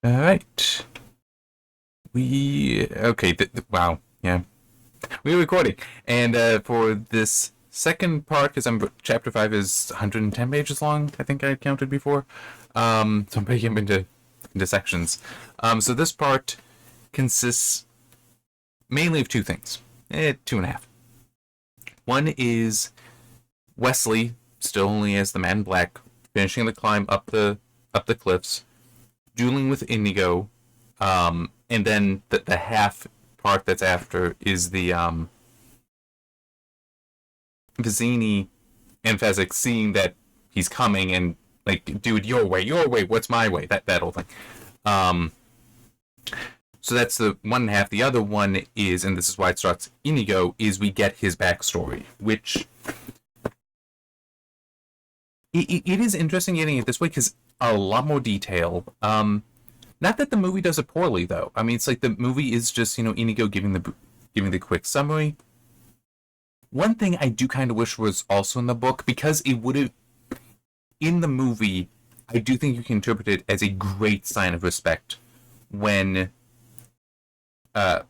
All right. Okay. Wow. Yeah. We're recording. And for this second part, because chapter 5 is 110 pages long, I think I counted before. So I'm breaking them into sections. So this part consists mainly of two things. Two and a half. One is Wesley, still only as the Man in Black, finishing the climb up the cliffs, dueling with Inigo, and then the half part that's after is the Vizzini and Fezzik seeing that he's coming and like, dude, your way, what's my way? That whole thing. Um, so that's the one and a half. The other one is, and this is why it starts Inigo, is we get his backstory, which it is interesting getting it this way because a lot more detail. Not that the movie does it poorly though. I mean, it's like the movie is just Inigo giving the quick summary. One thing I do kind of wish was also in the book because it would have in the movie. I do think you can interpret it as a great sign of respect when uh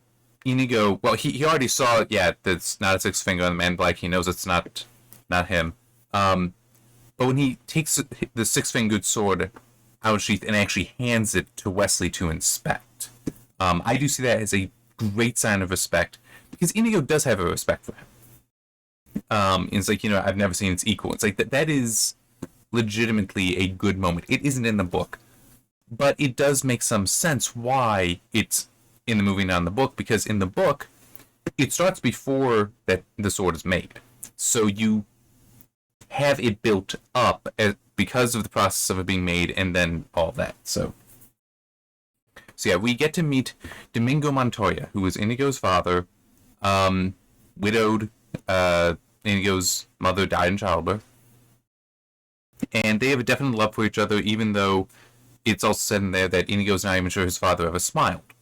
Inigo. Well, he already saw. Yeah, that's not a six finger on the Man in Black. He knows it's not him. But when he takes the six-fingered sword out of sheath and actually hands it to Wesley to inspect, I do see that as a great sign of respect because Inigo does have a respect for him. It's like I've never seen its equal. It's like that is legitimately a good moment. It isn't in the book, but it does make some sense why it's in the movie, not in the book. Because in the book, it starts before that the sword is made, so you have it built up because of the process of it being made and then all that. So yeah, we get to meet Domingo Montoya, who is Inigo's father, widowed. Inigo's mother died in childbirth, and they have a definite love for each other, even though it's also said in there that Inigo's not even sure his father ever smiled.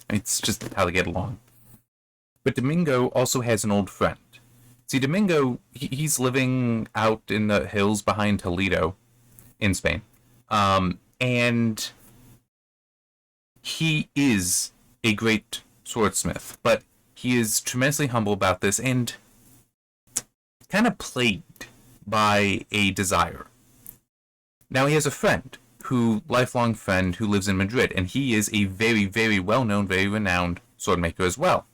It's just how they get along. But Domingo also has an old friend. See, Domingo, he's living out in the hills behind Toledo in Spain. And he is a great swordsmith, but he is tremendously humble about this and kind of plagued by a desire. Now he has a lifelong friend who lives in Madrid, and he is a very, very well-known, very renowned swordmaker as well,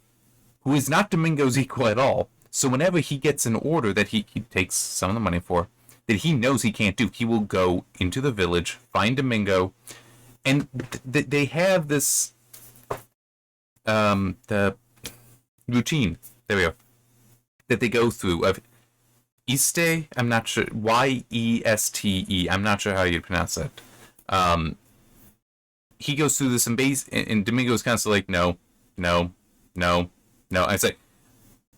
who is not Domingo's equal at all. So whenever he gets an order that he takes some of the money for, that he knows he can't do, he will go into the village, find Domingo, and they have this the routine. There we go. That they go through of Iste. I'm not sure. Yeste. I'm not sure how you pronounce that. He goes through this and Domingo's constantly like, no, no, no, no. And it's like,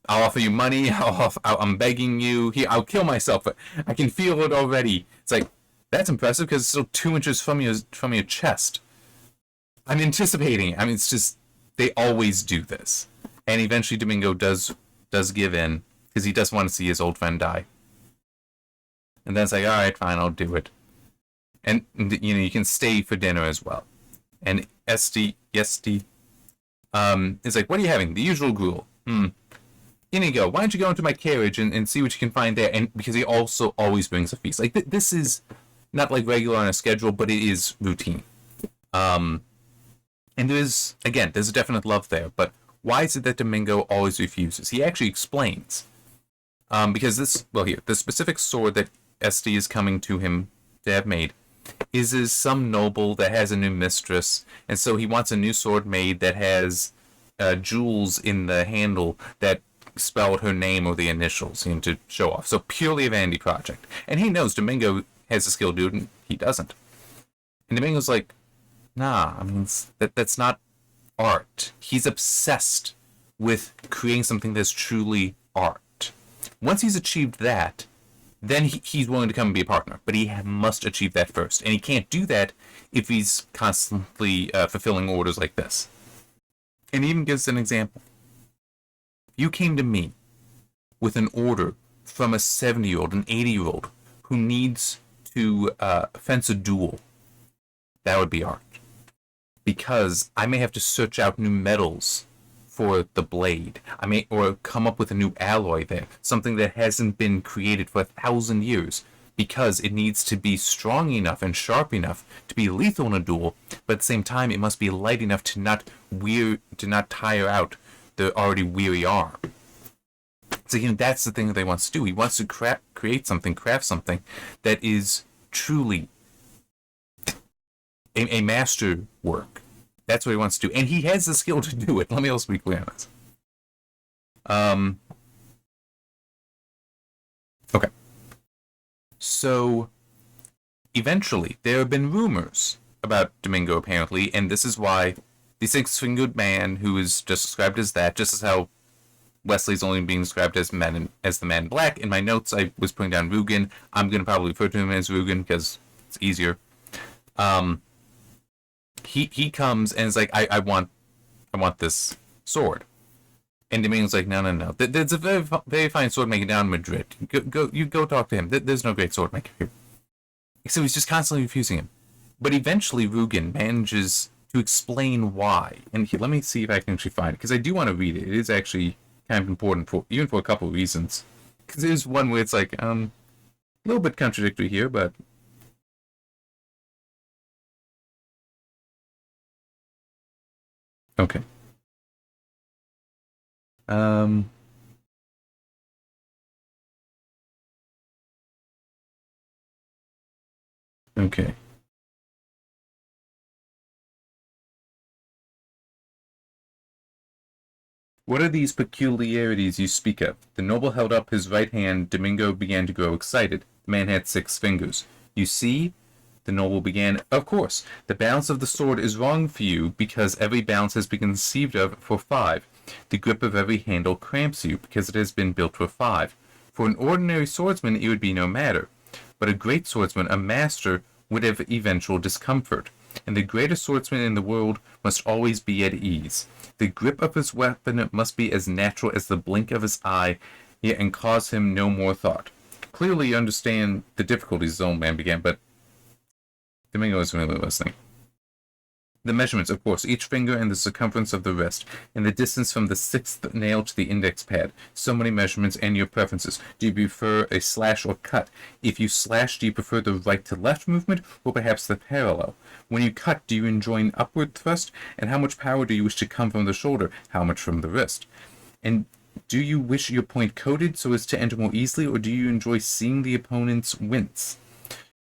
I'll offer you money. I'm begging you. I'll kill myself. I can feel it already. It's like, that's impressive because it's still 2 inches from your chest. I'm anticipating it. I mean, it's just they always do this, and eventually Domingo does give in because he does want to see his old friend die. And then it's like, all right, fine, I'll do it. And you can stay for dinner as well. And Esti is like, what are you having? The usual gruel. Inigo, why don't you go into my carriage and see what you can find there? And because he also always brings a feast. Like this is not like regular on a schedule, but it is routine. And there's a definite love there. But why is it that Domingo always refuses? He actually explains. Because the specific sword that Esti is coming to him to have made is some noble that has a new mistress, and so he wants a new sword made that has jewels in the handle that spelled her name or the initials to show off. So purely a vanity project. And he knows Domingo has a skill dude and he doesn't. And Domingo's like, nah, I mean, that's not art. He's obsessed with creating something that's truly art. Once he's achieved that, then he's willing to come and be a partner. But he must achieve that first. And he can't do that if he's constantly fulfilling orders like this. And he even gives an example. You came to me with an order from a 70-year-old, an 80-year-old who needs to fence a duel. That would be art. because I may have to search out new metals for the blade. I may or come up with a new alloy there, something that hasn't been created for 1,000 years, because it needs to be strong enough and sharp enough to be lethal in a duel, but at the same time it must be light enough to not tire out the already weary arm. So that's the thing that he wants to do. He wants to craft something that is truly a master work. That's what he wants to do, and he has the skill to do it. Let me also be clear on this. Okay. So, eventually, there have been rumors about Domingo, apparently, and this is why the six-fingered man, who is just described as that, just as how Wesley's only being described as the man in black. In my notes, I was putting down Rugen. I'm going to probably refer to him as Rugen because it's easier. He comes and is like, I want this sword. And Domingo's like, no. There's a very, very fine sword maker down in Madrid. Go talk to him. There's no great sword maker here. So he's just constantly refusing him. But eventually Rugen manages to explain why. And let me see if I can actually find it, because I do want to read it. It is actually kind of important, even for a couple of reasons. Because there's one where it's like, a little bit contradictory here, but... Okay. Okay. What are these peculiarities you speak of? The noble held up his right hand. Domingo began to grow excited. The man had 6 fingers. You see? The noble began. Of course. The balance of the sword is wrong for you, because every balance has been conceived of for 5. The grip of every handle cramps you, because it has been built for 5. For an ordinary swordsman it would be no matter. But a great swordsman, a master, would have eventual discomfort. And the greatest swordsman in the world must always be at ease. The grip of his weapon must be as natural as the blink of his eye, yet and cause him no more thought. Clearly you understand the difficulties the old man began, but Domingo isn't really listening. The measurements, of course, each finger and the circumference of the wrist, and the distance from the 6th nail to the index pad. So many measurements, and your preferences. Do you prefer a slash or cut? If you slash, do you prefer the right to left movement, or perhaps the parallel? When you cut, do you enjoy an upward thrust? And how much power do you wish to come from the shoulder? How much from the wrist? And do you wish your point coated so as to enter more easily, or do you enjoy seeing the opponents wince?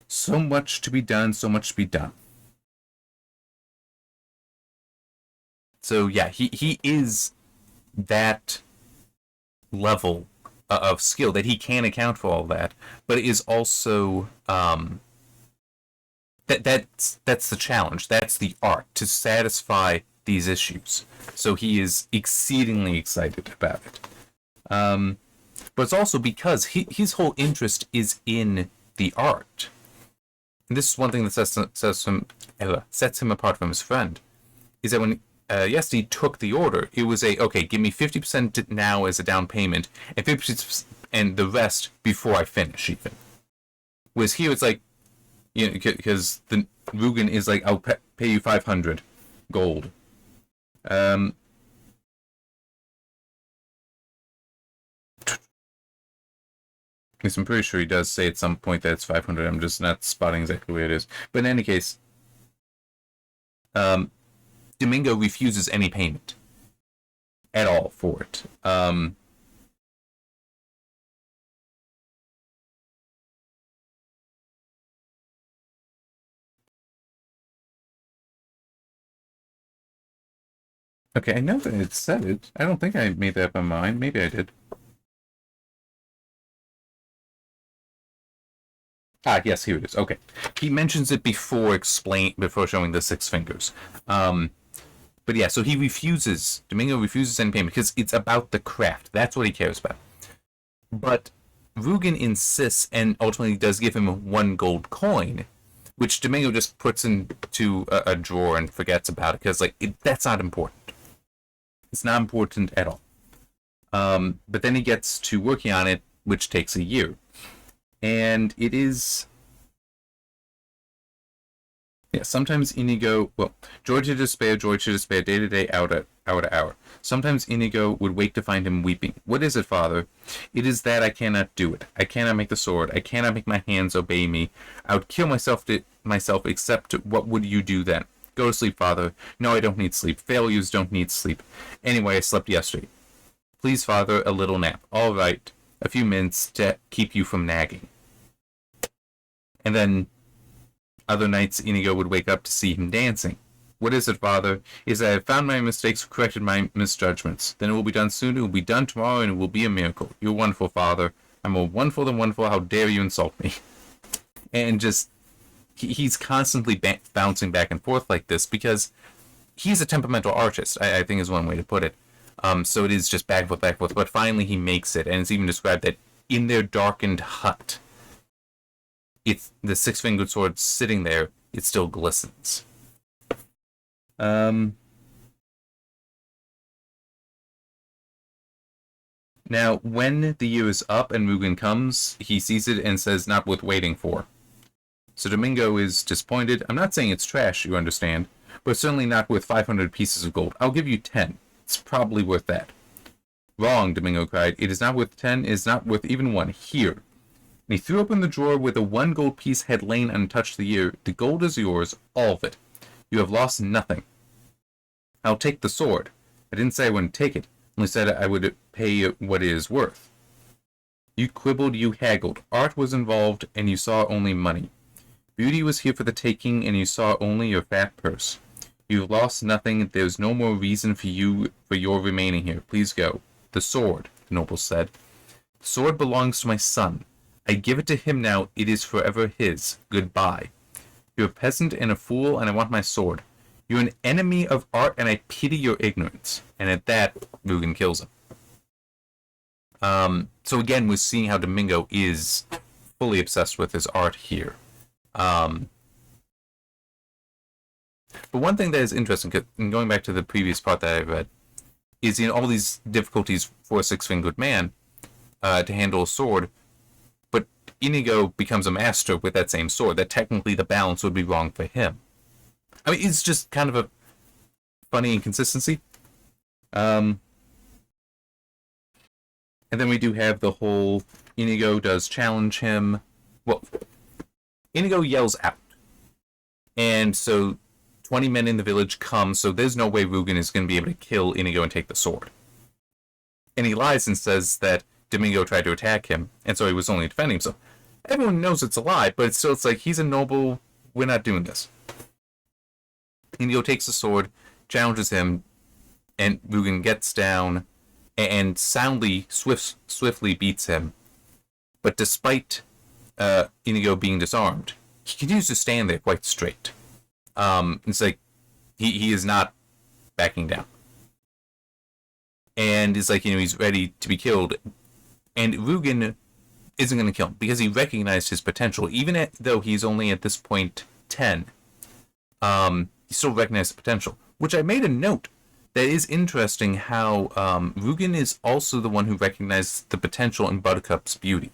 So much to be done, so much to be done. So yeah, he is that level of skill that he can account for all that, but it is also that's the challenge. That's the art, to satisfy these issues. So he is exceedingly excited about it. But it's also because his whole interest is in the art. And this is one thing that sets him apart from his friend, is that when Yesti took the order, it was okay, give me 50% now as a down payment, and 50% and the rest before I finish, even. Whereas here it's like, because the Rugen is like, I'll pay you 500 gold. Because I'm pretty sure he does say at some point that it's 500. I'm just not spotting exactly where it is. But in any case, Domingo refuses any payment at all for it. Okay, I know that it said it. I don't think I made that up on mine. Maybe I did. Ah, yes, here it is. Okay. He mentions it before showing the 6 fingers. But yeah, so Domingo refuses any payment because it's about the craft. That's what he cares about. But Rugen insists and ultimately does give him 1 gold coin, which Domingo just puts into a drawer and forgets about it because that's not important. It's not important at all. But then he gets to working on it, which takes a year. And it is Yeah, sometimes Inigo, well, joy to despair, day to day, hour to hour. Sometimes Inigo would wake to find him weeping. What is it, father? It is that I cannot do it. I cannot make the sword. I cannot make my hands obey me. I would kill myself, except what would you do then? Go to sleep, father. No, I don't need sleep. Failures don't need sleep. Anyway, I slept yesterday. Please, father, a little nap. All right. A few minutes to keep you from nagging. And then other nights, Inigo would wake up to see him dancing. What is it, father? Is I have found my mistakes, corrected my misjudgments. Then it will be done soon, it will be done tomorrow, and it will be a miracle. You're wonderful, father. I'm more wonderful than wonderful. How dare you insult me? And just, he's constantly bouncing back and forth like this because he's a temperamental artist, I think is one way to put it. So it is just back and forth, but finally he makes it, and it's even described that in their darkened hut, it's the six-fingered sword sitting there, it still glistens. Now, when the year is up and Mugen comes, he sees it and says, not worth waiting for. So Domingo is disappointed. I'm not saying it's trash, you understand, but certainly not worth 500 pieces of gold. I'll give you 10. It's probably worth that. Wrong, Domingo cried. It is not worth 10. It is not worth even 1. Here. And he threw open the drawer where the 1 gold piece had lain untouched the year. The gold is yours, all of it. You have lost nothing. I'll take the sword. I didn't say I wouldn't take it. I only said I would pay what it is worth. You quibbled, you haggled. Art was involved, and you saw only money. Beauty was here for the taking, and you saw only your fat purse. You've lost nothing. There's no more reason for your remaining here. Please go. The sword, the noble said. The sword belongs to my son. I give it to him now. It is forever his. Goodbye. You're a peasant and a fool, and I want my sword. You're an enemy of art, and I pity your ignorance. And at that, Mugen kills him. So again, we're seeing how Domingo is fully obsessed with his art here. But one thing that is interesting, going back to the previous part that I read, is in all these difficulties for a six-fingered man to handle a sword, but Inigo becomes a master with that same sword, that technically the balance would be wrong for him. I mean, it's just kind of a funny inconsistency. And then we do have the whole Inigo does challenge him. Well, Inigo yells out. And so 20 men in the village come, so there's no way Rugen is going to be able to kill Inigo and take the sword. And he lies and says that Domingo tried to attack him, and so he was only defending himself. Everyone knows it's a lie, but it's like, he's a noble, we're not doing this. Inigo takes the sword, challenges him, and Rugen gets down and soundly, swiftly beats him. But despite Inigo being disarmed, he continues to stand there quite straight. It's like he is not backing down. And it's like, he's ready to be killed. And Rugen isn't going to kill him because he recognized his potential. Even though he's only at this point 10, he still recognized the potential. Which I made a note. That is interesting how Rugen is also the one who recognized the potential in Buttercup's beauty.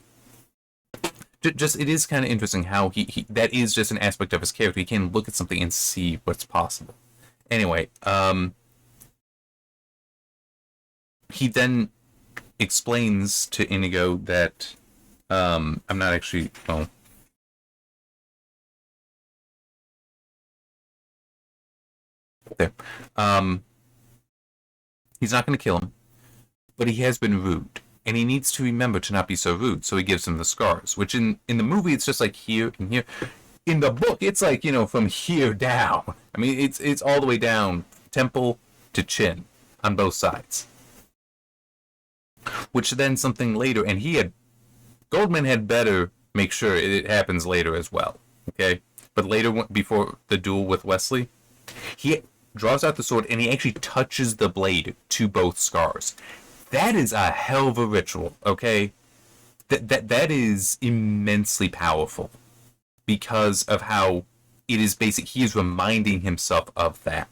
Just it is kind of interesting how he that is just an aspect of his character. He can look at something and see what's possible. Anyway, he then explains to Inigo that I'm not actually. Oh. There. He's not going to kill him, but he has been rude. And he needs to remember to not be so rude, so he gives him the scars. Which in the movie, it's just like here and here. In the book, it's like, from here down. I mean, it's all the way down, temple to chin, on both sides. Which then something later, and Goldman had better make sure it happens later as well. Okay? But later, before the duel with Wesley, he draws out the sword and he actually touches the blade to both scars. That is a hell of a ritual, okay? That is immensely powerful because of how it is basic. He is reminding himself of that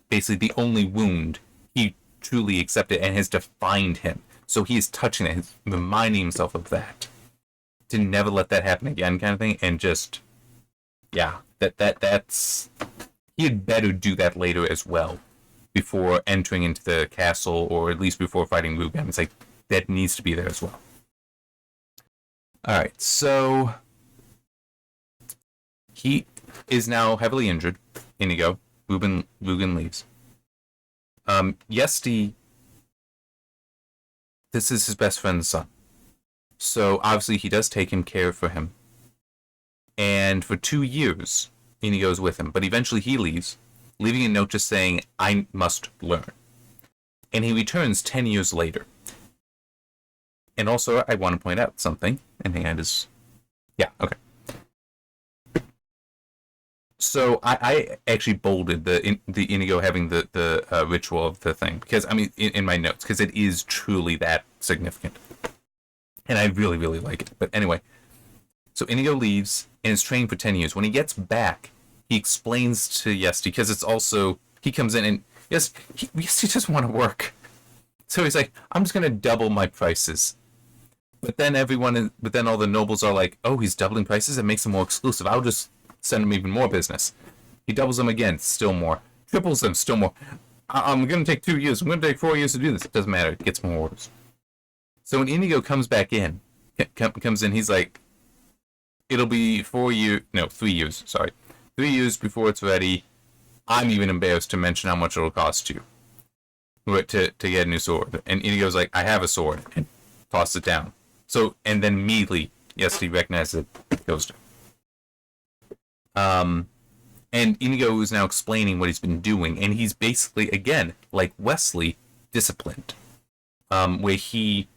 basically the only wound he truly accepted and has defined him. So he is touching it, he's reminding himself of that. To never let that happen again kind of thing, and just, yeah, That's he had better do that later as well, before entering into the castle, or at least before fighting Ruben. It's like that needs to be there as well. All right, so he is now heavily injured. Inigo. Ruben leaves. Yesti. This is his best friend's son, so obviously he does take him care for him. And for 2 years, Inigo's with him, but eventually he leaves, leaving a note just saying, "I must learn." And he returns 10 years later. And also, I want to point out something. And hang on, just... Yeah, okay. So I actually bolded the Inigo having the ritual of the thing, because, I mean, in my notes, because it is truly that significant. And I really, really like it. But anyway, so Inigo leaves and is trained for 10 years. When he gets back, he explains to Yesti, because it's also... He comes in and... Yesti doesn't want to work. So he's like, "I'm just going to double my prices." But then all the nobles are like, "Oh, he's doubling prices? It makes him more exclusive. I'll just send him even more business." He doubles them again, still more. Triples them, still more. I'm going to take 2 years. I'm going to take 4 years to do this. It doesn't matter. It gets more orders. So when Inigo comes back in, he's like, "It'll be 3 years, sorry. 3 years before it's ready. I'm even embarrassed to mention how much it'll cost you to get a new sword." And Inigo's like, "I have a sword," and toss it down. So, and then immediately, yes, he recognizes it, goes to. And Inigo is now explaining what he's been doing, and he's basically, again, like Wesley, disciplined. Where he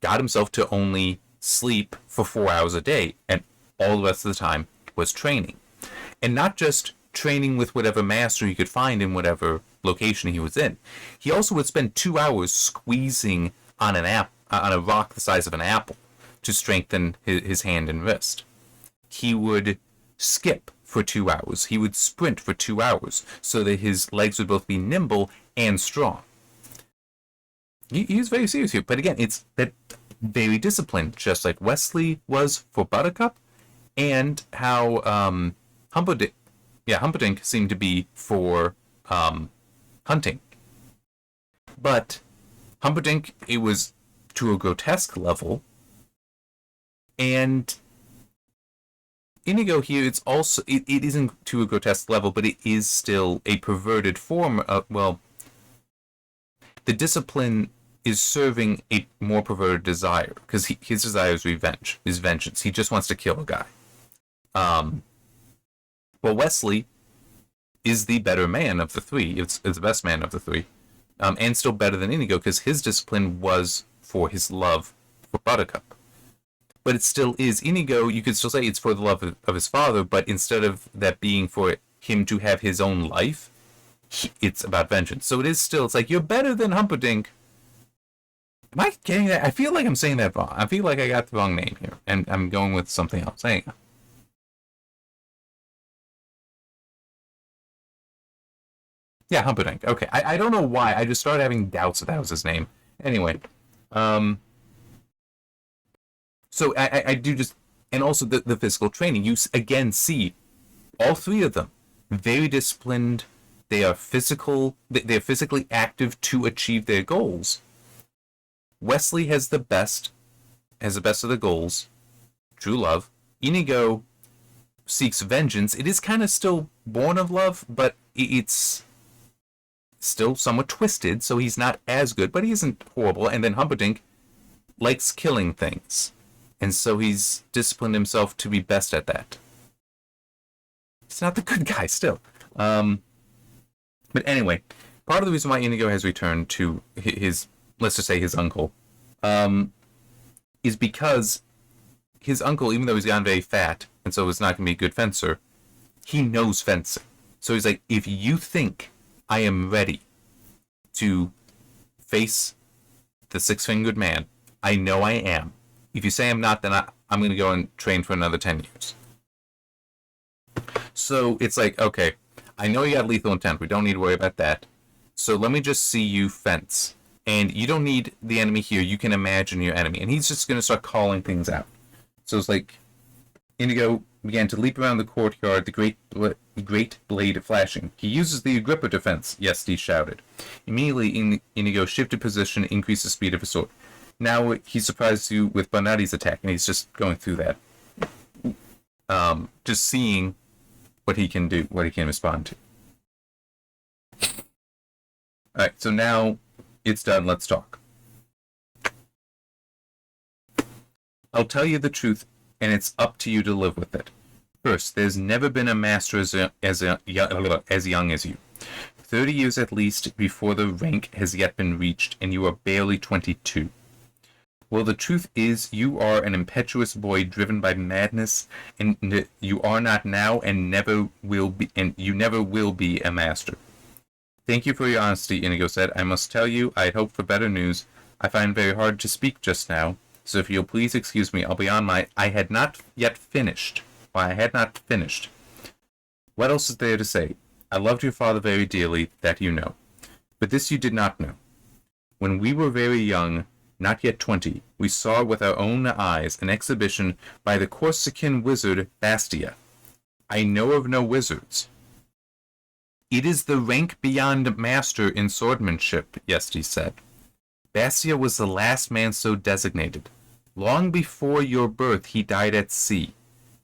got himself to only sleep for 4 hours a day, and all the rest of the time was training. And not just training with whatever master he could find in whatever location he was in. He also would spend 2 hours squeezing on a rock the size of an apple to strengthen his hand and wrist. He would skip for 2 hours. He would sprint for 2 hours so that his legs would both be nimble and strong. He was very serious here, but again, it's that very disciplined, just like Wesley was for Buttercup, and how Humperdinck seemed to be for hunting. But Humperdinck, it was to a grotesque level, and Inigo here, it isn't to a grotesque level, but it is still a perverted form of, well, the discipline is serving a more perverted desire, because his desire is revenge, is vengeance. He just wants to kill a guy. Well, Wesley is the better man of the three. It's the best man of the three. And still better than Inigo, because his discipline was for his love for Buttercup. But it still is. Inigo, you could still say it's for the love of his father, but instead of that being for him to have his own life, it's about vengeance. So it is still, it's like, you're better than Humperdinck. Am I getting that? I feel like I'm saying that wrong. I feel like I got the wrong name here, and I'm going with something else. Hang on. Yeah, Humperdinck. Okay, I don't know why. I just started having doubts that was his name. Anyway, so I do just, and also the physical training. You again see all three of them very disciplined. They are physical. They are physically active to achieve their goals. Wesley has the best of the goals, true love. Inigo seeks vengeance. It is kind of still born of love, but it's still somewhat twisted, so he's not as good, but he isn't horrible. And then Humperdinck likes killing things, and so he's disciplined himself to be best at that. He's not the good guy still. But anyway, part of the reason why Inigo has returned to his, let's just say his uncle, is because his uncle, even though he's gotten very fat, and so is not going to be a good fencer, he knows fencing. So he's like, if you think I am ready to face the six-fingered man, I know I am. If you say I'm not, then I'm going to go and train for another 10 years. So it's like, okay, I know you got lethal intent. We don't need to worry about that. So let me just see you fence. And you don't need the enemy here. You can imagine your enemy. And he's just going to start calling things out. So it's like, Inigo began to leap around the courtyard, the great blade flashing. He uses the Agrippa defense, Yesty shouted. Immediately, Inigo shifted position and increased the speed of his sword. Now he surprised you with Bonatti's attack, and he's just going through that. Just seeing what he can do, what he can respond to. Alright, so now it's done, let's talk. I'll tell you the truth, and it's up to you to live with it. First, there's never been a master as young as you. 30 years at least before the rank has yet been reached, and you are barely 22. Well, the truth is, you are an impetuous boy driven by madness, and you are not now, and never will be, and you never will be a master. Thank you for your honesty, Inigo said. I must tell you, I had hoped for better news. I find it very hard to speak just now, so if you'll please excuse me, I'll be on my... I had not yet finished. Why, I had not finished. What else is there to say? I loved your father very dearly, that you know. But this you did not know. When we were very young, not yet 20, we saw with our own eyes an exhibition by the Corsican wizard Bastia. I know of no wizards. It is the rank beyond master in swordsmanship, Yesty said. Bastia was the last man so designated. Long before your birth he died at sea.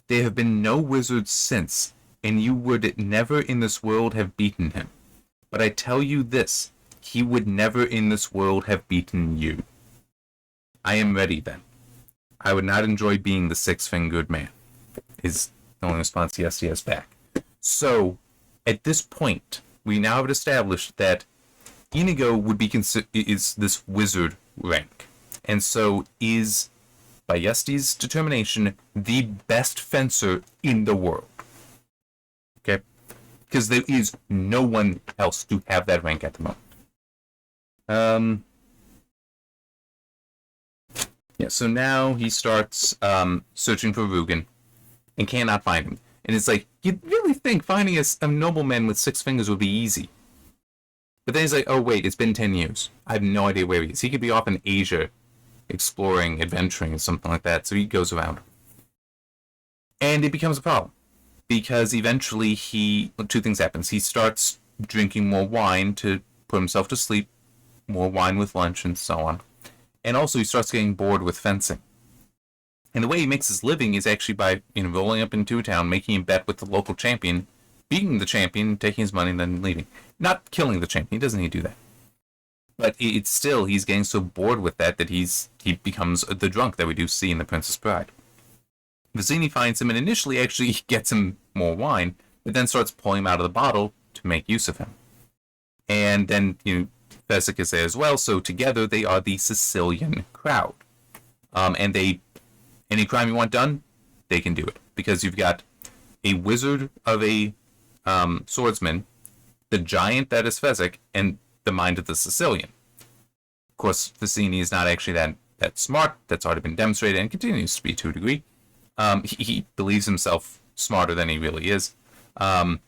There have been no wizards since, and you would never in this world have beaten him. But I tell you this, he would never in this world have beaten you. I am ready then. I would not enjoy being the six-fingered man, is the only response Yesty has back. So, at this point, we now have established that Inigo would be is this wizard rank, and so is, by Yesty's determination, the best fencer in the world. Okay? Because there is no one else to have that rank at the moment. Yeah, so now he starts searching for Rugen and cannot find him. And it's like, you'd really think finding a nobleman with 6 fingers would be easy. But then he's like, oh wait, it's been 10 years. I have no idea where he is. He could be off in Asia, exploring, adventuring, or something like that. So he goes around. And it becomes a problem. Because eventually two things happen. He starts drinking more wine to put himself to sleep. More wine with lunch and so on. And also he starts getting bored with fencing. And the way he makes his living is actually by rolling up into a town, making a bet with the local champion, beating the champion, taking his money, and then leaving. Not killing the champion. He doesn't need to do that. But it's still, he's getting so bored with that he becomes the drunk that we do see in The Princess Bride. Vizzini finds him and initially actually gets him more wine, but then starts pulling him out of the bottle to make use of him. And then, Fezzik is there as well, so together they are the Sicilian crowd. And any crime you want done, they can do it. Because you've got a wizard of a swordsman, the giant that is Fezzik, and the mind of the Sicilian. Of course, Vizzini is not actually that smart. That's already been demonstrated and continues to be to a degree. He believes himself smarter than he really is. But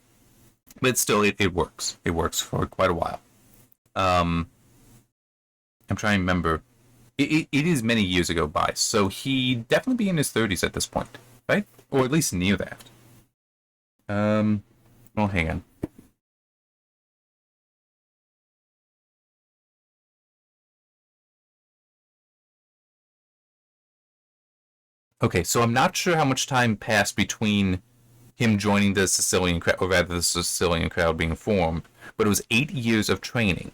still, it works. It works for quite a while. I'm trying to remember. It is many years ago by, so he'd definitely be in his 30s at this point, right? Or at least near that. Well, hang on. Okay, so I'm not sure how much time passed between him joining the Sicilian crowd, or rather the Sicilian crowd being formed, but it was 8 years of training.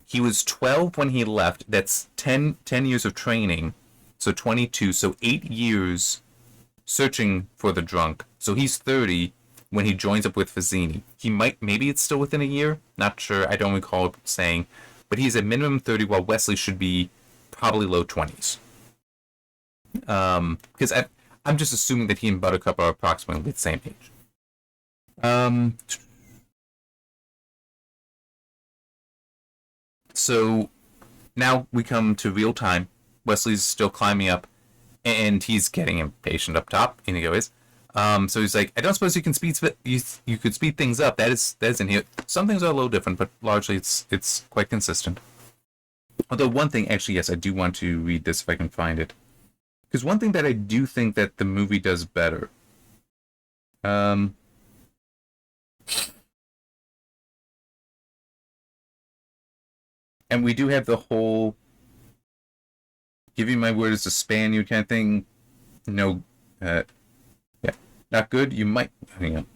He was 12 when he left. That's 10 years of training, so 22, so 8 years searching for the drunk. So he's 30 when he joins up with Vizzini. Maybe it's still within a year, not sure, I don't recall saying, but he's at minimum 30 while Wesley should be probably low 20s. Because I'm just assuming that he and Buttercup are approximately the same age. So now we come to real time. Wesley's still climbing up, and he's getting impatient up top. Inigo is. So he's like, I don't suppose you can you could speed things up. That's in here. Some things are a little different, but largely it's quite consistent. Although one thing, actually, yes, I do want to read this if I can find it. Because one thing that I do think that the movie does better Um, and we do have the whole give you my word as a Spaniard kind of thing. No, yeah, not good. You might hang on.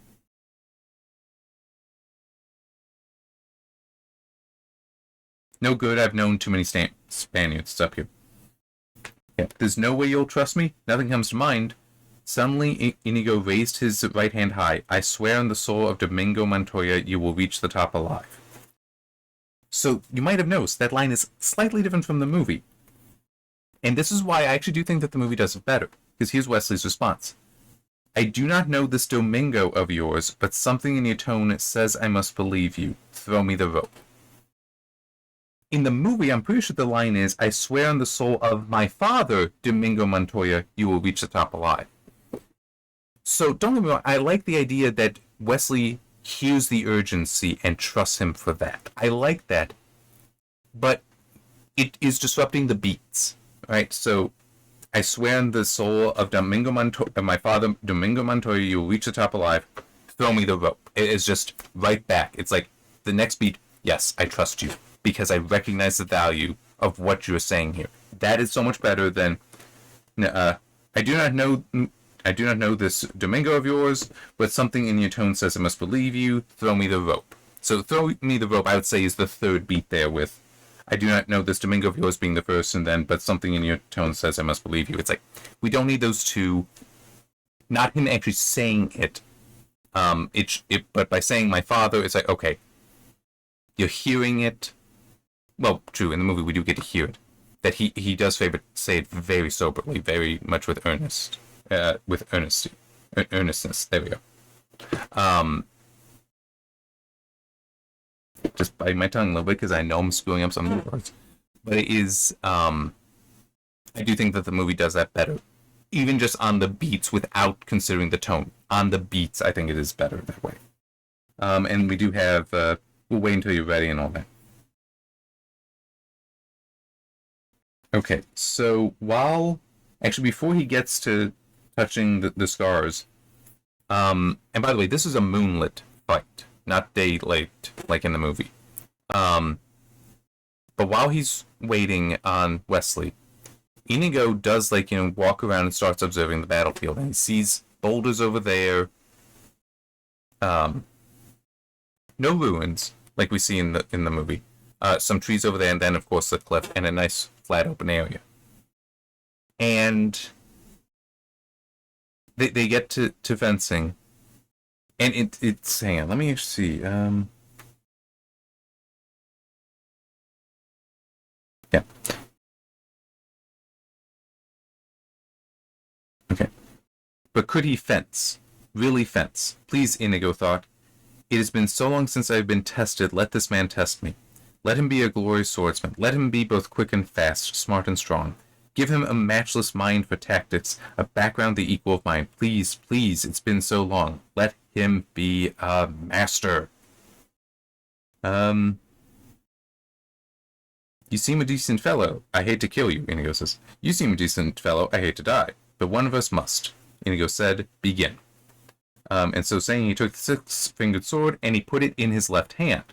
No good. I've known too many Spaniards. It's up here. Yeah, there's no way you'll trust me. Nothing comes to mind. Suddenly, Inigo raised his right hand high. I swear on the soul of Domingo Montoya, you will reach the top alive. So you might have noticed that line is slightly different from the movie. And this is why I actually do think that the movie does it better. Because here's Wesley's response. I do not know this Domingo of yours, but something in your tone says I must believe you. Throw me the rope. In the movie, I'm pretty sure the line is, I swear on the soul of my father, Domingo Montoya, you will reach the top alive. So don't get me wrong, I like the idea that Wesley hears the urgency and trusts him for that. I like that. But it is disrupting the beats, right? So I swear on the soul of Domingo Montoya, my father, Domingo Montoya, you will reach the top alive. Throw me the rope. It is just right back. It's like the next beat, yes, I trust you because I recognize the value of what you're saying here. That is so much better than I do not know this Domingo of yours, but something in your tone says I must believe you. Throw me the rope. So throw me the rope, I would say, is the third beat there with I do not know this Domingo of yours being the first, and then but something in your tone says I must believe you. It's like we don't need those two. Not him actually saying it. But by saying my father, it's like okay, you're hearing it. Well, true. In the movie, we do get to hear it. That he does say it very soberly, very much with earnestness. There we go. Just bite my tongue a little bit because I know I'm screwing up some of the words. But it is, I do think that the movie does that better. Even just on the beats without considering the tone. On the beats, I think it is better that way. And we do have, we'll wait until you're ready and all that. Okay, so before he gets to touching the scars, and by the way, this is a moonlit fight, not daylight like in the movie. But while he's waiting on Wesley, Inigo does walk around and starts observing the battlefield, and he sees boulders over there, no ruins like we see in the movie, some trees over there, and then of course the cliff and a nice flat open area. And they get to fencing, and it's hang on, let me see. Yeah. Okay. But could he fence? Really fence? Please, Inigo thought. It has been so long since I have been tested. Let this man test me. Let him be a glorious swordsman. Let him be both quick and fast, smart and strong. Give him a matchless mind for tactics, a background the equal of mine. Please, please, it's been so long. Let him be a master. You seem a decent fellow. I hate to kill you, Inigo says. You seem a decent fellow. I hate to die. But one of us must. Inigo said, begin. And so saying, he took the six-fingered sword and he put it in his left hand.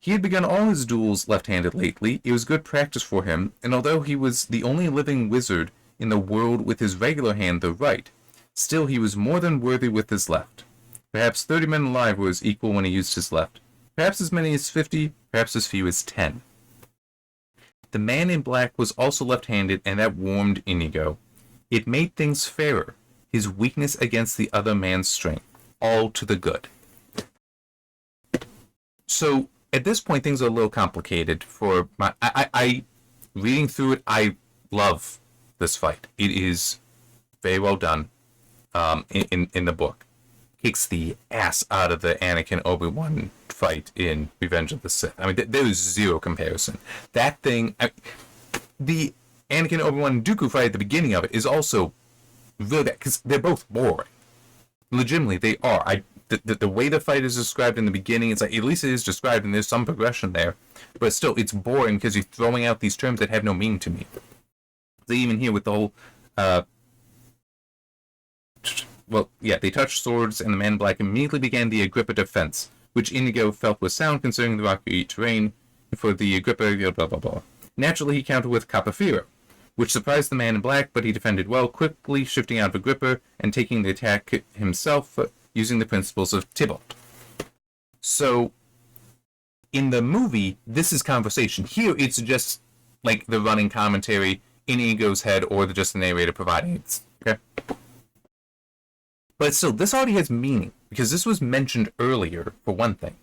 He had begun all his duels left-handed lately. It was good practice for him, and although he was the only living wizard in the world with his regular hand the right, still he was more than worthy with his left. Perhaps 30 men alive were his equal when he used his left. Perhaps as many as 50, perhaps as few as 10. The man in black was also left-handed, and that warmed Inigo. It made things fairer, his weakness against the other man's strength, all to the good. So, at this point, things are a little complicated for my... I reading through it, I love this fight. It is very well done in the book. Kicks the ass out of the Anakin Obi-Wan fight in Revenge of the Sith. I mean, there is zero comparison. That thing... the Anakin Obi-Wan Dooku fight at the beginning of it is also really bad, because they're both boring. Legitimately, they are. The way the fight is described in the beginning, it's like, at least it is described and there's some progression there, but still, it's boring because you're throwing out these terms that have no meaning to me. So even here with the whole They touched swords, and the man in black immediately began the Agrippa defense, which Inigo felt was sound considering the rocky terrain. For the Agrippa, blah blah blah. Naturally, he countered with Capofiro, which surprised the man in black, but he defended well, quickly shifting out of Agrippa and taking the attack himself, using the principles of Tybalt. So, in the movie, this is conversation. Here, it's just like the running commentary in Inigo's head, or just the narrator providing it. Okay? But still, this already has meaning, because this was mentioned earlier, for one thing.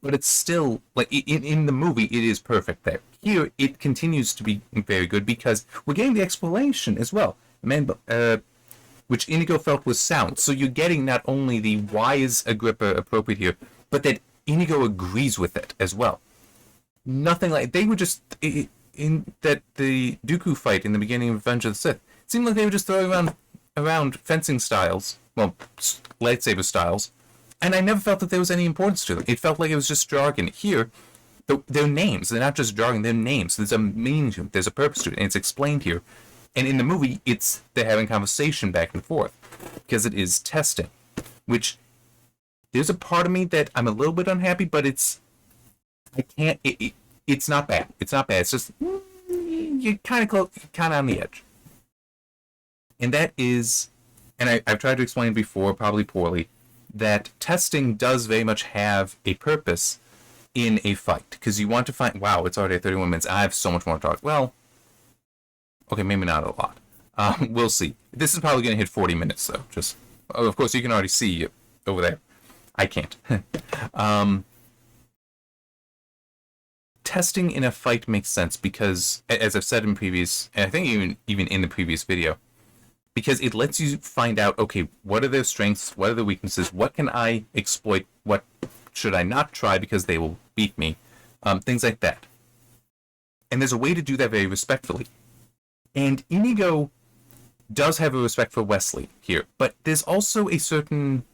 But it's still, like, in the movie, it is perfect there. Here, it continues to be very good, because we're getting the explanation as well. Which Inigo felt was sound. So you're getting not only the why is Agrippa appropriate here, but that Inigo agrees with it as well. Nothing like, they were just, in that the Dooku fight in the beginning of Revenge of the Sith, it seemed like they were just throwing around fencing styles, well, lightsaber styles, and I never felt that there was any importance to them. It felt like it was just jargon. Here, they're names. They're not just jargon, they're names. There's a meaning to it, there's a purpose to it, and it's explained here. And in the movie, they're having conversation back and forth, because it is testing, which, there's a part of me that I'm a little bit unhappy, but it's not bad. It's not bad. It's just, you're kind of close, kind of on the edge. And that is, and I've tried to explain before, probably poorly, that testing does very much have a purpose in a fight. Because you want to find, wow, it's already 31 minutes. I have so much more to talk. Well, okay, maybe not a lot. We'll see. This is probably going to hit 40 minutes, though. Just, of course, you can already see over there. I can't. Testing in a fight makes sense because, as I've said in previous, and I think even in the previous video, because it lets you find out, okay, what are their strengths, what are their weaknesses, what can I exploit, what should I not try because they will beat me, things like that. And there's a way to do that very respectfully. And Inigo does have a respect for Wesley here, but there's also a certain...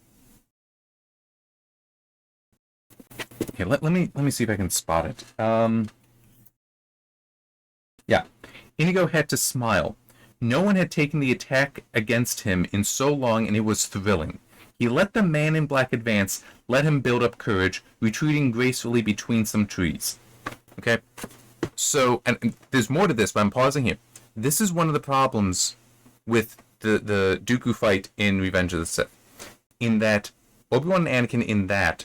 Here, let me see if I can spot it. Yeah. Inigo had to smile. No one had taken the attack against him in so long, and it was thrilling. He let the man in black advance, let him build up courage, retreating gracefully between some trees. Okay? So, and there's more to this, but I'm pausing here. This is one of the problems with the Dooku fight in Revenge of the Sith. In that, Obi-Wan and Anakin in that,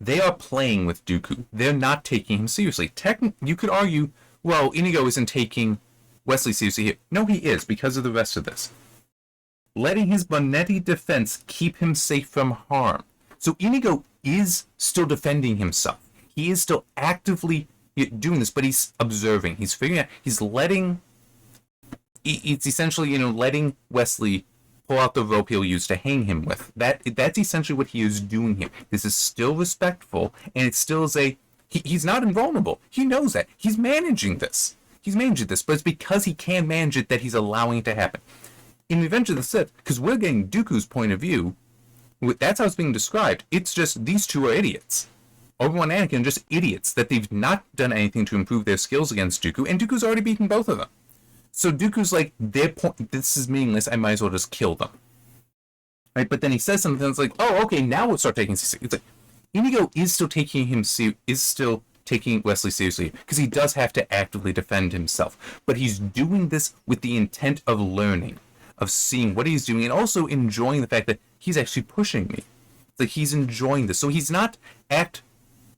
they are playing with Dooku. They're not taking him seriously. You could argue, well, Inigo isn't taking Wesley seriously here. No, he is, because of the rest of this. Letting his Bonetti defense keep him safe from harm. So Inigo is still defending himself. He is still actively doing this, but he's observing. He's figuring out, he's letting... It's essentially, letting Wesley pull out the rope he'll use to hang him with. That's essentially what he is doing here. This is still respectful, and it still is he's not invulnerable. He knows that. He's managing this. But it's because he can manage it that he's allowing it to happen. In Revenge of the Sith, because we're getting Dooku's point of view, that's how it's being described. It's just, these two are idiots. Obi-Wan and Anakin are just idiots, that they've not done anything to improve their skills against Dooku, and Dooku's already beaten both of them. So Dooku's like, this is meaningless, I might as well just kill them. Right? But then he says something that's like, oh, okay, now we'll start taking... It's like, Inigo is still taking Wesley seriously, because he does have to actively defend himself. But he's doing this with the intent of learning, of seeing what he's doing, and also enjoying the fact that he's actually pushing me. It's like he's enjoying this. So he's not at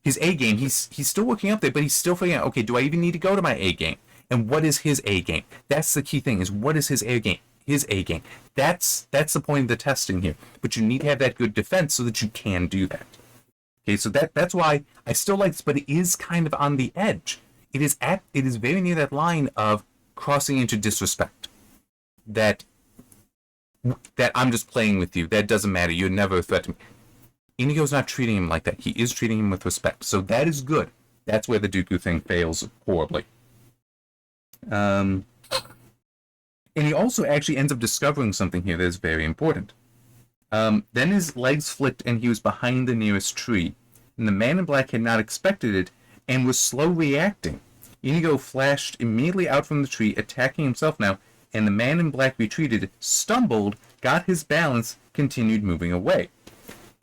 his A game. He's still working up there, but he's still figuring out, okay, do I even need to go to my A game? And what is his A game? That's the key thing, is what is his A game? His A game. That's the point of the testing here. But you need to have that good defense so that you can do that. Okay, so that's why I still like this, but it is kind of on the edge. It is very near that line of crossing into disrespect. That I'm just playing with you. That doesn't matter. You're never a threat to me. Inigo's not treating him like that. He is treating him with respect. So that is good. That's where the Dooku thing fails horribly. And he also actually ends up discovering something here that is very important. Then his legs flicked and he was behind the nearest tree. And the man in black had not expected it and was slow reacting. Inigo flashed immediately out from the tree, attacking himself now, and the man in black retreated, stumbled, got his balance, continued moving away.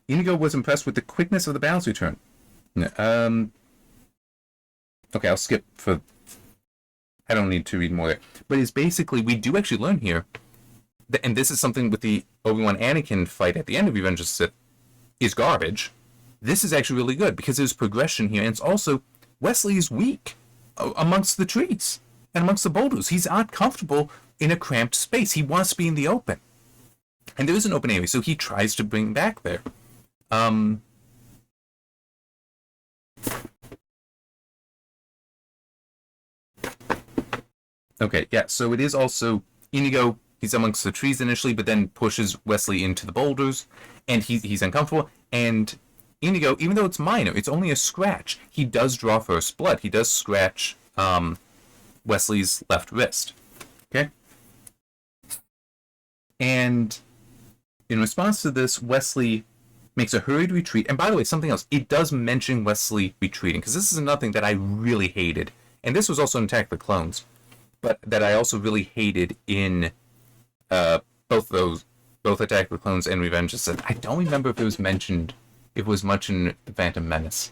Inigo was impressed with the quickness of the balance return. Okay, I'll skip for... I don't need to read more there. But it's basically, we do actually learn here, and this is something with the Obi-Wan Anakin fight at the end of Revenge of the Sith, is garbage. This is actually really good, because there's progression here, and it's also, Wesley is weak amongst the trees and amongst the boulders. He's not comfortable in a cramped space. He wants to be in the open. And there is an open area, so he tries to bring back there. Okay, yeah, so it is also Inigo, he's amongst the trees initially, but then pushes Wesley into the boulders, and he's uncomfortable, and Inigo, even though it's minor, it's only a scratch, he does draw first blood. He does scratch Wesley's left wrist. Okay? And in response to this, Wesley makes a hurried retreat. And by the way, something else, it does mention Wesley retreating, because this is another thing that I really hated. And this was also in Attack of the Clones, but that I also really hated in both Attack of the Clones and Revenge of the Sith. I don't remember if it was mentioned, if it was much in The Phantom Menace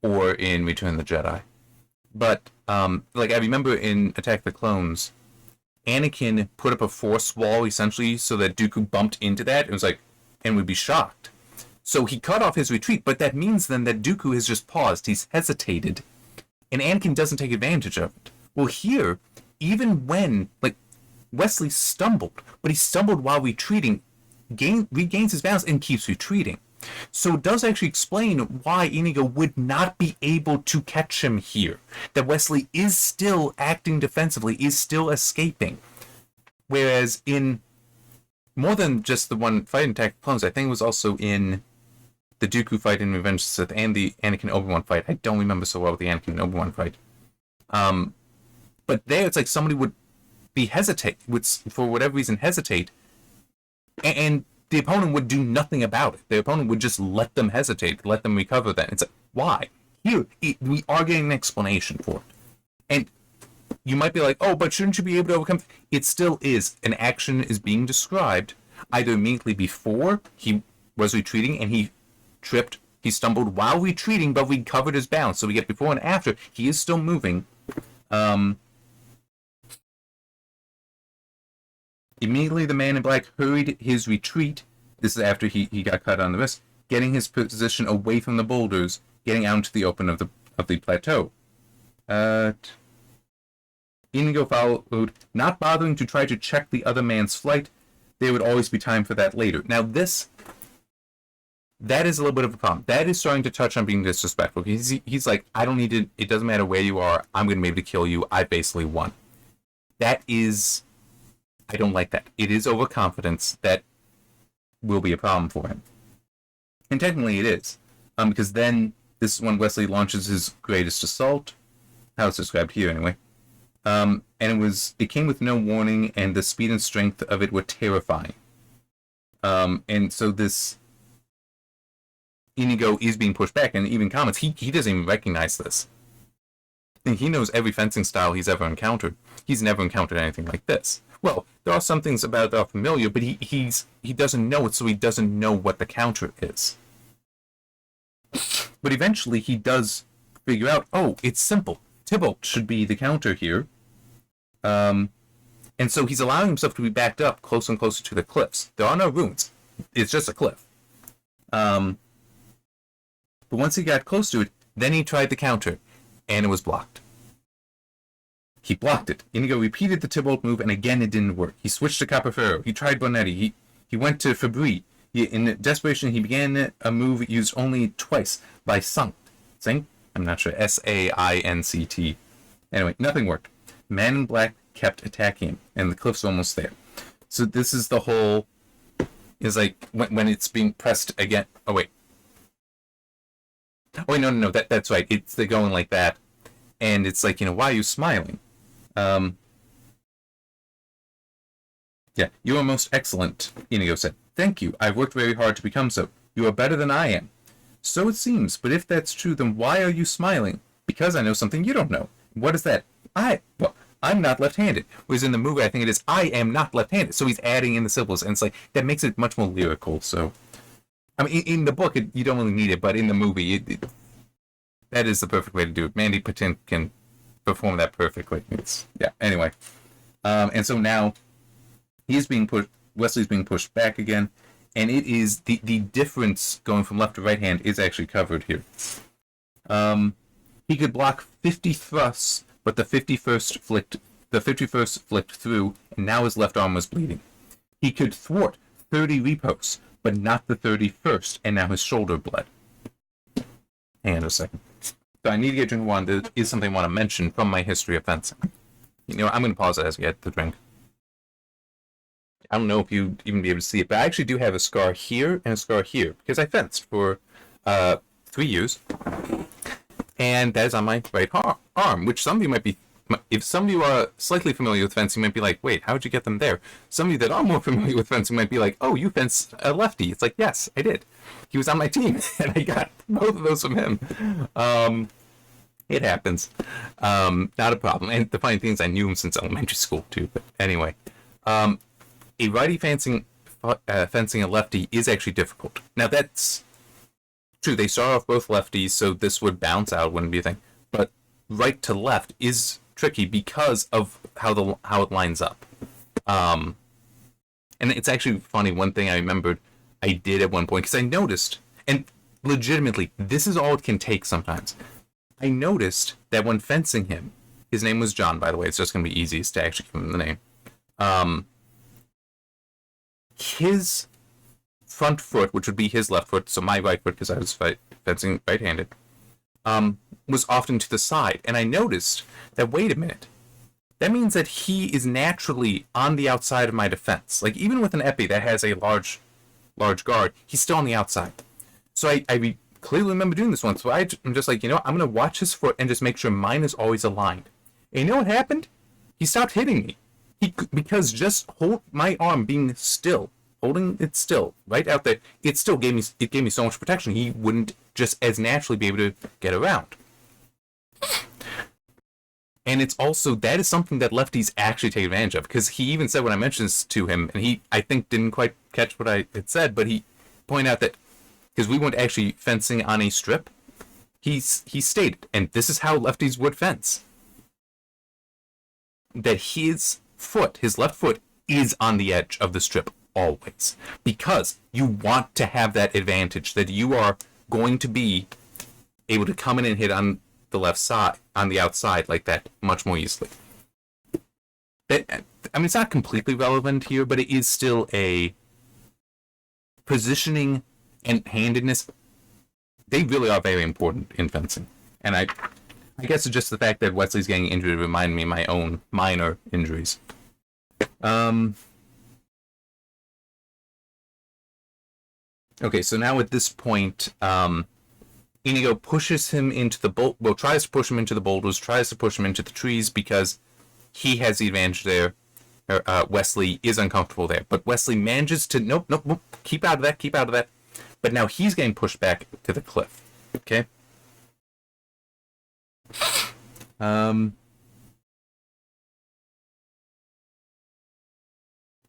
or in Return of the Jedi. But, like, I remember in Attack of the Clones, Anakin put up a force wall, essentially, so that Dooku bumped into that, and was like, and would be shocked. So he cut off his retreat, but that means then that Dooku has just paused, he's hesitated, and Anakin doesn't take advantage of it. Well, here, even when, like, Wesley stumbled, but he stumbled while retreating, regains his balance, and keeps retreating. So it does actually explain why Inigo would not be able to catch him here. That Wesley is still acting defensively, is still escaping. Whereas in more than just the one fight in Attack of the Clones, I think it was also in the Dooku fight in Revenge of the Sith and the Anakin Obi-Wan fight. I don't remember so well the Anakin Obi-Wan fight. But there it's like somebody would be would for whatever reason hesitate, and the opponent would do nothing about it. The opponent would just let them hesitate, let them recover that. It's like, why? Here, we are getting an explanation for it. And you might be like, oh, but shouldn't you be able to overcome? It still is. An action is being described either immediately before he was retreating and he tripped, he stumbled while retreating, but recovered his balance. So we get before and after. He is still moving. Immediately, the man in black hurried his retreat. This is after he got cut on the wrist, getting his position away from the boulders, getting out into the open of the plateau. Inigo followed, not bothering to try to check the other man's flight. There would always be time for that later. Now, that is a little bit of a problem. That is starting to touch on being disrespectful. He's like, I don't need to, it doesn't matter where you are, I'm going to be able to kill you, I basically won. That is... I don't like that. It is overconfidence that will be a problem for him. And technically it is. Because then, this is when Wesley launches his greatest assault. How it's described here, anyway. And it came with no warning, and the speed and strength of it were terrifying. And so this Inigo is being pushed back, and even comments, he doesn't even recognize this. And he knows every fencing style he's ever encountered. He's never encountered anything like this. Well, there are some things about it that are familiar, but he doesn't know it, so he doesn't know what the counter is. But eventually he does figure out, oh, it's simple. Tybalt should be the counter here. And so he's allowing himself to be backed up closer and closer to the cliffs. There are no ruins. It's just a cliff. But once he got close to it, then he tried the counter, and it was blocked. He blocked it. Inigo repeated the Tybalt move, and again it didn't work. He switched to Capoferro. He tried Bonetti. He went to Fabri. In desperation, he began a move used only twice by Sanct. Sanct? I'm not sure. S-A-I-N-C-T. Anyway, nothing worked. Man in Black kept attacking him, and the cliff's almost there. So this is the whole... is like, when it's being pressed again... Oh, wait. Oh, wait, no. That's right. They're going like that. And it's like, why are you smiling? Yeah, you are most excellent, Inigo said. Thank you. I've worked very hard to become so. You are better than I am. So it seems, but if that's true, then why are you smiling? Because I know something you don't know. What is that? Well, I'm not left-handed. Whereas in the movie, I think it is, I am not left-handed. So he's adding in the syllables, and it's like, that makes it much more lyrical. So, I mean, in the book, you don't really need it, but in the movie, that is the perfect way to do it. Mandy Patinkin can perform that perfectly. Yeah, anyway. And so now, Wesley's being pushed back again, and it is, the difference going from left to right hand is actually covered here. He could block 50 thrusts, but the 51st flicked through, and now his left arm was bleeding. He could thwart 30 repos, but not the 31st, and now his shoulder bled. Hang on a second. So I need to get a drink of water. There is something I want to mention from my history of fencing. You know, I'm going to pause it as we get the drink. I don't know if you'd even be able to see it, but I actually do have a scar here and a scar here, because I fenced for 3 years. And that is on my right arm, which some of you might be, if some of you are slightly familiar with fencing, you might be like, wait, how did you get them there? Some of you that are more familiar with fencing might be like, oh, you fenced a lefty. It's like, yes, I did. He was on my team, and I got both of those from him. It happens. Not a problem. And the funny thing is, I knew him since elementary school, too. But anyway, a righty fencing a lefty is actually difficult. Now, that's true, they start off both lefties, so this would bounce out, wouldn't be a thing. But right to left is tricky because of how it lines up. And it's actually funny, one thing I remembered I did at one point, because I noticed, and legitimately, this is all it can take sometimes. I noticed that when fencing him, his name was John, by the way, it's just going to be easiest to actually give him the name. His front foot, which would be his left foot, so my right foot, because I was fencing right-handed, was often to the side. And I noticed that, wait a minute, that means that he is naturally on the outside of my defense. Like, even with an épée that has a large guard, he's still on the outside. So I clearly remember doing this once. So I'm just like, I'm going to watch his foot and just make sure mine is always aligned. And you know what happened? He stopped hitting me. Because just my arm being still, holding it still, right out there, it gave me so much protection. He wouldn't just as naturally be able to get around. And it's also, that is something that lefties actually take advantage of, because he even said when I mentioned this to him, and he, I think, didn't quite catch what I had said, but he pointed out that, because we weren't actually fencing on a strip, he stated, and this is how lefties would fence, that his left foot, is on the edge of the strip always, because you want to have that advantage that you are going to be able to come in and hit on the left side, on the outside like that, much more easily. It's not completely relevant here, but it is still a positioning and handedness. They really are very important in fencing, and I guess it's just the fact that Wesley's getting injured reminded me of my own minor injuries. Okay, so now at this point, Inigo pushes him into the tries to push him into the boulders, tries to push him into the trees because he has the advantage there. Wesley is uncomfortable there, but Wesley manages to nope, keep out of that. But now he's getting pushed back to the cliff. Okay.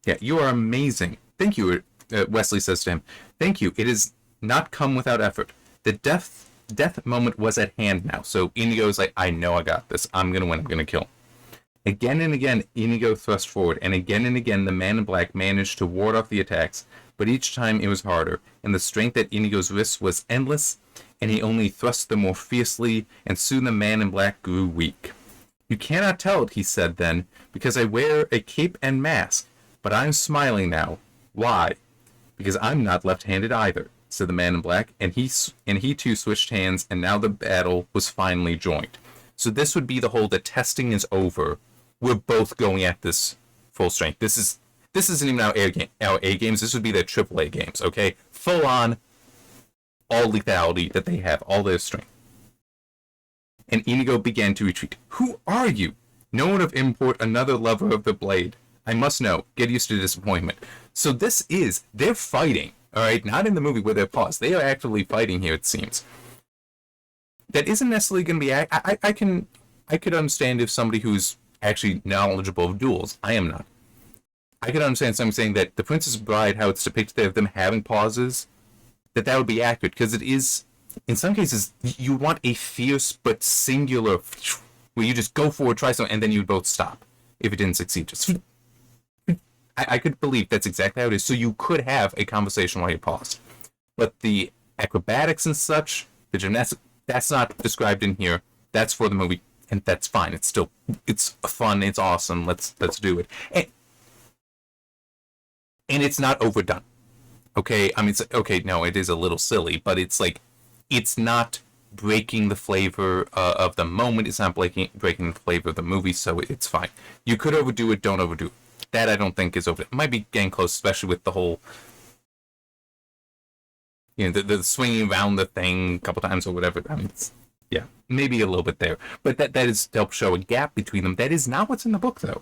Yeah, you are amazing. Thank you, Wesley says to him. Thank you. It has not come without effort. The death moment was at hand now. So Inigo's like, I know I got this. I'm going to win. I'm going to kill. Again and again, Inigo thrust forward, and again, the man in black managed to ward off the attacks, but each time it was harder, and the strength at Inigo's wrists was endless, and he only thrust them more fiercely, and soon the man in black grew weak. You cannot tell it, he said then, because I wear a cape and mask, but I'm smiling now. Why? Because I'm not left-handed either, said the man in black, and he too switched hands, and now the battle was finally joined. So this would be the whole, the testing is over. We're both going at this full strength. This isn't even our A games. This would be their AAA games, okay? Full on, all lethality that they have, all their strength. And Inigo began to retreat. Who are you? No one of import, another lover of the blade. I must know. Get used to disappointment. So they're fighting, all right? Not in the movie where they're paused. They are actively fighting here, it seems. That isn't necessarily going to be... I could understand if somebody who's actually knowledgeable of duels. I am not. I can understand someone saying that the Princess Bride, how it's depicted there of them having pauses, that would be accurate, because it is, in some cases, you want a fierce but singular, where you just go forward, try something, and then you both stop if it didn't succeed. Just, I could believe that's exactly how it is. So you could have a conversation while you pause. But the acrobatics and such, the gymnastics, that's not described in here. That's for the movie, and that's fine. It's still, it's fun, it's awesome. Let's do it. And it's not overdone. Okay, I mean, okay, no, it is a little silly, but it's like, it's not breaking the flavor of the moment. It's not breaking the flavor of the movie, so it's fine. You could overdo it, don't overdo it. That I don't think is over. It might be getting close, especially with the whole, the swinging around the thing a couple times or whatever. I mean, yeah, maybe a little bit there, but that is to help show a gap between them. That is not what's in the book, though.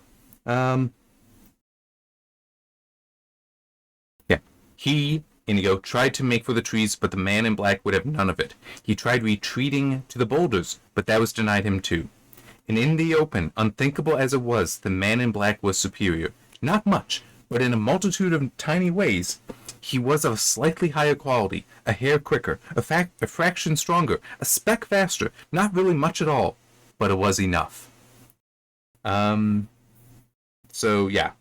Yeah, Inigo, tried to make for the trees, but the man in black would have none of it. He tried retreating to the boulders, but that was denied him too. And in the open, unthinkable as it was, the man in black was superior. Not much, but in a multitude of tiny ways. He was of a slightly higher quality, a hair quicker, a fraction stronger, a speck faster, not really much at all, but it was enough. So, yeah.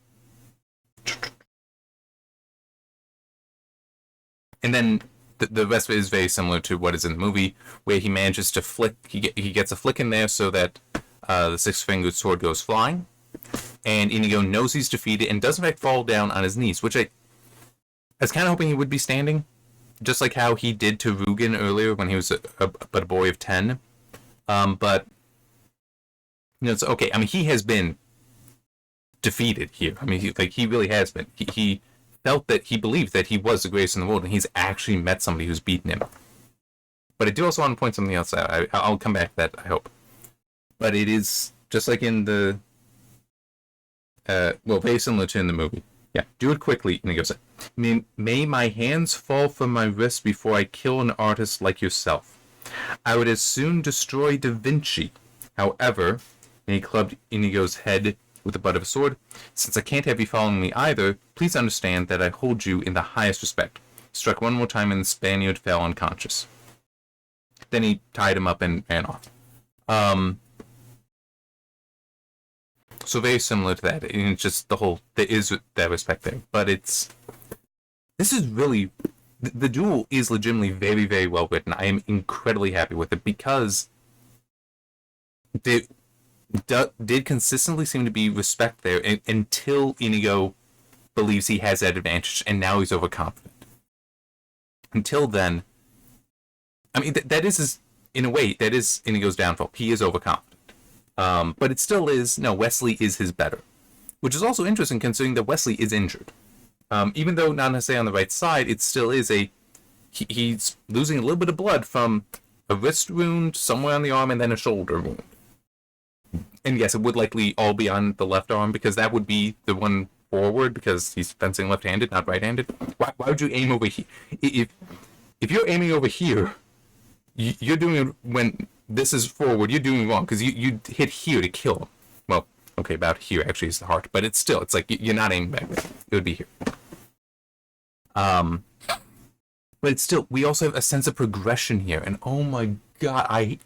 And then the rest of it is very similar to what is in the movie, where he manages to flick, he gets a flick in there so that the six-fingered sword goes flying, and Inigo knows he's defeated and does in fact fall down on his knees, which I was kind of hoping he would be standing, just like how he did to Rugen earlier when he was but a boy of 10. But it's okay. I mean, he has been defeated here. I mean, he really has been. He felt that he believed that he was the greatest in the world, and he's actually met somebody who's beaten him. But I do also want to point something else out. I'll come back to that, I hope. But it is just like in the, very similar to in the movie. Yeah, do it quickly, Inigo said. May my hands fall from my wrists before I kill an artist like yourself. I would as soon destroy Da Vinci. However, and he clubbed Inigo's head with the butt of a sword, since I can't have you following me either, please understand that I hold you in the highest respect. Struck one more time and the Spaniard fell unconscious. Then he tied him up and ran off. So very similar to that. And it's just there is that respect there. But this is really, the duel is legitimately very, very well written. I am incredibly happy with it because there did consistently seem to be respect there until Inigo believes he has that advantage and now he's overconfident. Until then, I mean, that is, in a way, that is Inigo's downfall. He is overconfident. But it still is, no, Wesley is his better. Which is also interesting considering that Wesley is injured. Even though not necessarily on the right side, it still is he's losing a little bit of blood from a wrist wound, somewhere on the arm, and then a shoulder wound. And yes, it would likely all be on the left arm, because that would be the one forward, because he's fencing left-handed, not right-handed. Why would you aim over here? If you're aiming over here, you're doing it when this is forward, you're doing wrong, because you hit here to kill him. Well, okay, about here actually is the heart, but it's like you're not aiming back there. It would be here. But it's still, we also have a sense of progression here, and oh my god,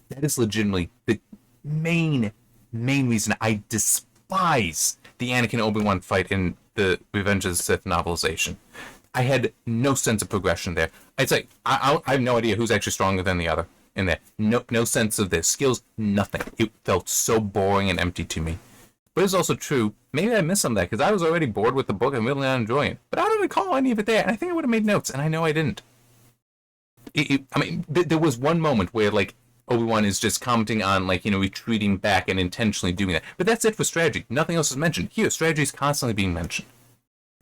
that is legitimately the main reason I despise the Anakin Obi-Wan fight in the Revenge of the Sith novelization. I had no sense of progression there. It's like, I have no idea who's actually stronger than the other in there. No sense of their skills, nothing. It felt so boring and empty to me. But it's also true, maybe I missed some of that, because I was already bored with the book and really not enjoying it. But I don't recall any of it there, and I think I would have made notes, and I know I didn't. I mean, there was one moment where, like, Obi-Wan is just commenting on, like, retreating back and intentionally doing that. But that's it for strategy. Nothing else is mentioned. Here, strategy is constantly being mentioned.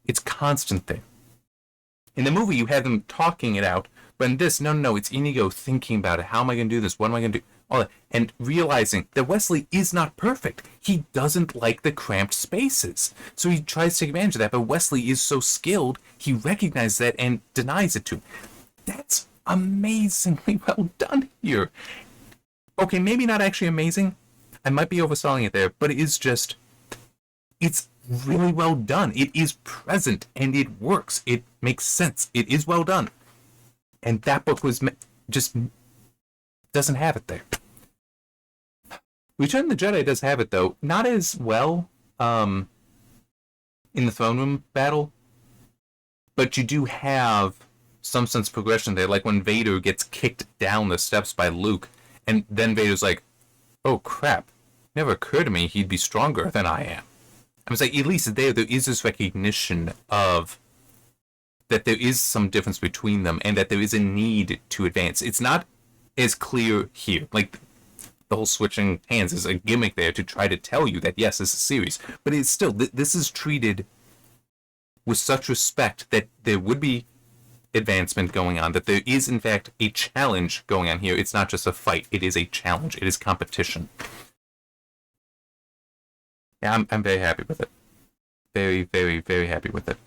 It's constant there. In the movie, you have them talking it out, but in this, no, it's Inigo thinking about it. How am I going to do this? What am I going to do? All that. And realizing that Wesley is not perfect. He doesn't like the cramped spaces. So he tries to take advantage of that, but Wesley is so skilled, he recognizes that and denies it to him. That's amazingly well done here. Okay, maybe not actually amazing. I might be overselling it there, but it is just, it's really well done. It is present and it works. It makes sense. It is well done. And that book was just doesn't have it there. Return of the Jedi does have it though, not as well in the throne room battle, but you do have some sense of progression there, like when Vader gets kicked down the steps by Luke, and then Vader's like, oh crap, never occurred to me he'd be stronger than I am. I was like, at least there is this recognition of that there is some difference between them and that there is a need to advance. It's not as clear here. Like, the whole switching hands is a gimmick there to try to tell you that, yes, this is serious. But it's still, this is treated with such respect that there would be advancement going on, that there is, in fact, a challenge going on here. It's not just a fight. It is a challenge. It is competition. Yeah, I'm very happy with it. Very, very, very happy with it.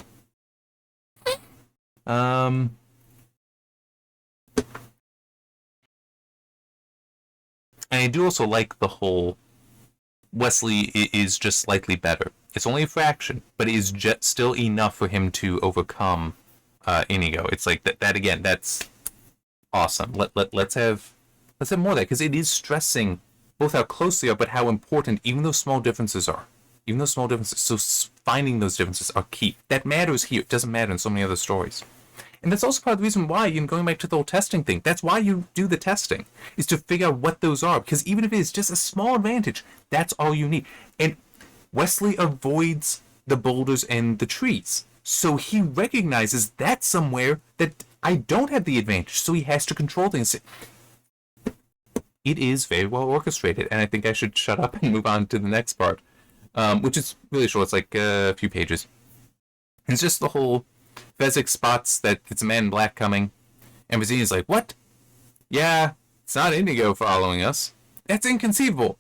And I do also like the whole Wesley is just slightly better. It's only a fraction, but it is just still enough for him to overcome Inigo. It's like that again. That's awesome. Let's have more of that, because it is stressing both how close they are, but how important even those small differences are. Even those small differences. So finding those differences are key. That matters here. It doesn't matter in so many other stories. And that's also part of the reason why, going back to the whole testing thing, that's why you do the testing, is to figure out what those are. Because even if it is just a small advantage, that's all you need. And Wesley avoids the boulders and the trees. So he recognizes that's somewhere that I don't have the advantage. So he has to control things. It is very well orchestrated. And I think I should shut up and move on to the next part, which is really short. It's like a few pages. It's just the whole... Fezzik spots that it's a man in black coming, and Vizini's like, what? Yeah, it's not Inigo following us. That's inconceivable.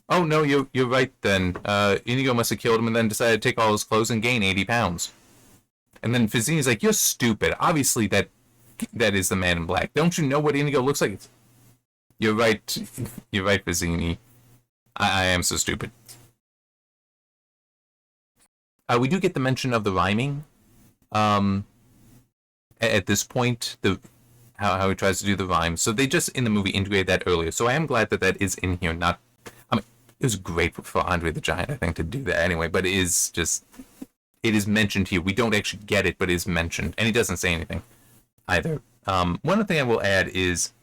Oh, no, you're right then. Inigo must have killed him and then decided to take all his clothes and gain 80 pounds. And then Vizini's like, you're stupid. Obviously that is the man in black. Don't you know what Inigo looks like? You're right. You're right, Vizini. I am so stupid. We do get the mention of the rhyming. At this point, how he tries to do the rhyme. So they just in the movie integrated that earlier. So I am glad that is in here. Not, I mean, it was great for Andre the Giant, I think, to do that anyway. But it is mentioned here. We don't actually get it, but it is mentioned, and he doesn't say anything either. One other thing I will add is,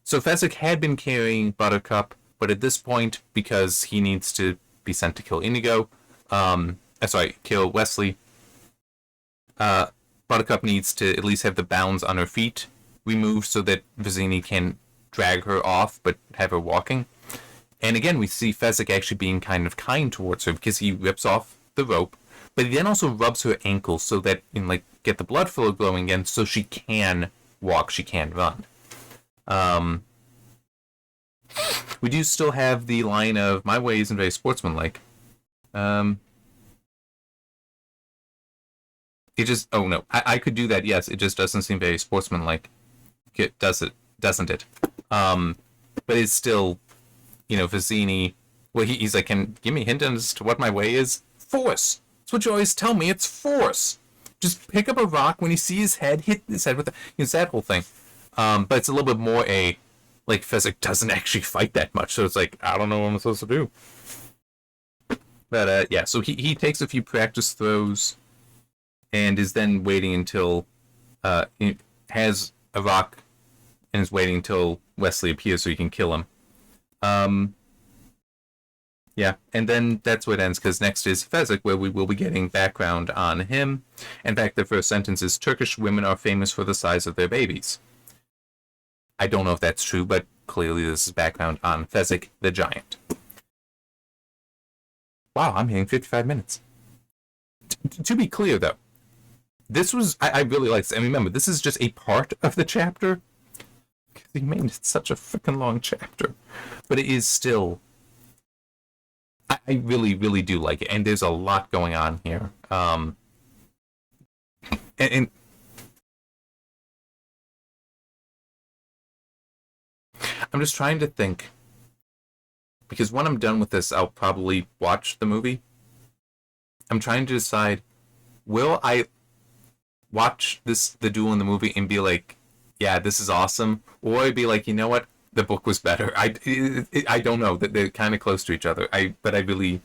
so Fezzik had been carrying Buttercup, but at this point, because he needs to be sent to kill Inigo, kill Wesley. Buttercup needs to at least have the bounds on her feet removed so that Vizini can drag her off but have her walking. And again, we see Fezzik actually being kind of kind towards her because he rips off the rope, but he then also rubs her ankle so that get the blood flow going again so she can walk, she can run. We do still have the line of, my way isn't very sportsmanlike. It just, oh no, I could do that, yes, it just doesn't seem very sportsmanlike. Doesn't it? But it's still, Vizini, well, he's like, can give me a hint as to what my way is? Force! That's what you always tell me, it's force! Just pick up a rock when you see his head, hit his head with it's that whole thing. But it's a little bit more Fezzik doesn't actually fight that much, so it's like, I don't know what I'm supposed to do. But, yeah, so he takes a few practice throws, and is then waiting until he has a rock and is waiting until Wesley appears so he can kill him. Yeah, and then that's what ends, because next is Fezzik, where we will be getting background on him. In fact, the first sentence is, Turkish women are famous for the size of their babies. I don't know if that's true, but clearly this is background on Fezzik the Giant. Wow, I'm hitting 55 minutes. To be clear, though, this was, I really like this. And remember, this is just a part of the chapter. Because he made it such a freaking long chapter. But it is still, I really, really do like it. And there's a lot going on here. And I'm just trying to think. because when I'm done with this, I'll probably watch the movie. I'm trying to decide, will I watch the duel in the movie and be like, yeah, this is awesome, or I'd be like, you know what, the book was better. I don't know, that they're kind of close to each other. But I really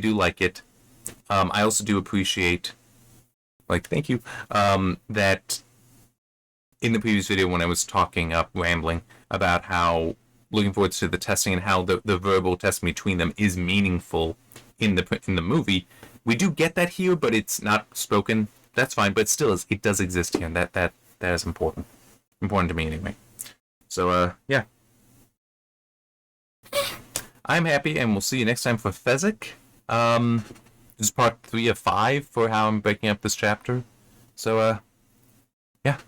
do like it. I also do appreciate, like, thank you, that in the previous video when I was rambling about how looking forward to the testing and how the verbal testing between them is meaningful in the movie. We do get that here, but it's not spoken. That's fine, but still, it does exist here, and that is important to me anyway. So yeah, I'm happy, and we'll see you next time for Fezzik. This is part 3 of 5 for how I'm breaking up this chapter. So yeah,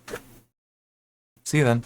see you then.